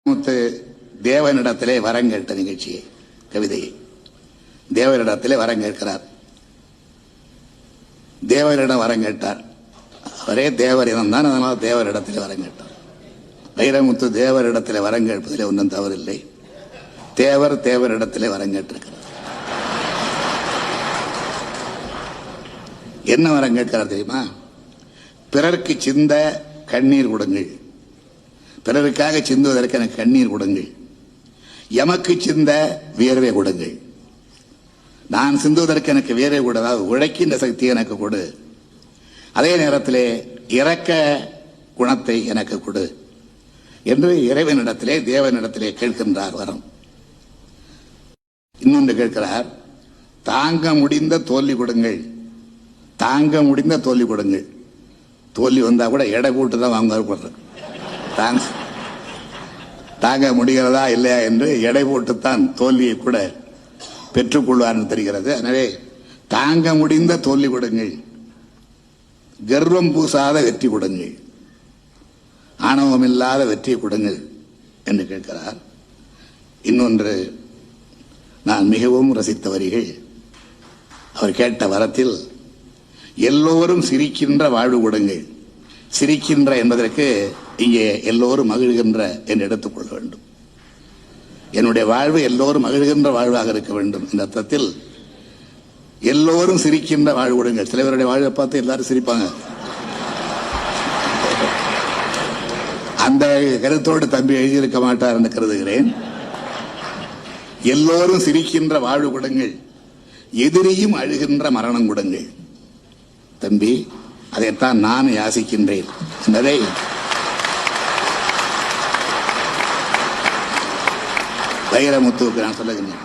முத்து தேவனிடத்திலே வரம் கேட்ட நிகழ்ச்சியை, கவிதையை தேவனிடத்திலே வரம் கேட்கிறார். தேவரிடம் வரம் கேட்டார். அவரே தேவர் இனம்தான், அதனால் தேவரிடத்திலே வரம் கேட்டார். வைரமுத்து தேவரிடத்திலே வரம் கேட்பதிலே ஒன்றும் தவறில்லை. தேவரிடத்திலே வரம் கேட்டிருக்கிறார். என்ன வரம் கேட்கிறார் தெரியுமா? பிறர்க்கு சிந்த கண்ணீர் கொடுங்கள், பிறருக்காக சிந்துவதற்கு எனக்கு கண்ணீர் கொடுங்கள், எமக்கு சிந்த வியர்வை கொடுங்கள். நான் சிந்துவதற்கு எனக்கு வியர்வை கூட, உழைக்கின்ற சக்தி எனக்கு கொடு. அதே நேரத்திலே இரக்க குணத்தை எனக்கு கொடு என்று இறைவனிடத்திலே தேவனிடத்திலே கேட்கின்றார் வரம். இன்னொன்று கேட்கிறார், தாங்க முடிந்த தோல்வி கொடுங்கள், தாங்க முடிந்த தோல்வி கொடுங்கள். தோல்வி வந்தா கூட எடை போட்டு தான் வாங்க, தாங்க முடிகிறதா இல்லையா என்று எடை போட்டுத்தான் தோல்வியை கூட பெற்றுக்கொள்வார் தெரிகிறது. எனவே தாங்க முடிந்த தோல்வி கொடுங்கள், கர்வம் பூசாத வெற்றி கொடுங்கள், ஆணவம் இல்லாத வெற்றியை கொடுங்கள் என்று கேட்கிறார். இன்னொன்று நான் மிகவும் ரசித்த வரிகள். அவர் கேட்ட வரத்தில் எல்லோரும் சிரிக்கின்ற வாழ்வு கொடுங்கள். சிரிக்கின்ற என்பதற்கு இங்கே எல்லோரும் மகிழ்கின்ற என்று எடுத்துக்கொள்ள வேண்டும். என்னுடைய வாழ்வு எல்லோரும் மகிழ்கின்ற வாழ்வாக இருக்க வேண்டும் என்ற அர்த்தத்தில் எல்லோரும் சிரிக்கின்ற வாழ்வு கொடுங்கள். சில பேருடைய வாழ்வை பார்த்து எல்லாரும் சிரிப்பாங்க. அந்த கருத்தோடு தம்பி எழுதியிருக்க மாட்டார் என்று கருதுகிறேன். எல்லோரும் சிரிக்கின்ற வாழ்வு கொடுங்கள், எதிரியும் அழுகின்ற மரணம் கொடுங்கள். தம்பி, அதைத்தான் நான் யாசிக்கின்றேன் என்பதை வைரமுத்துவுக்கு நான் சொல்லுகின்றேன்.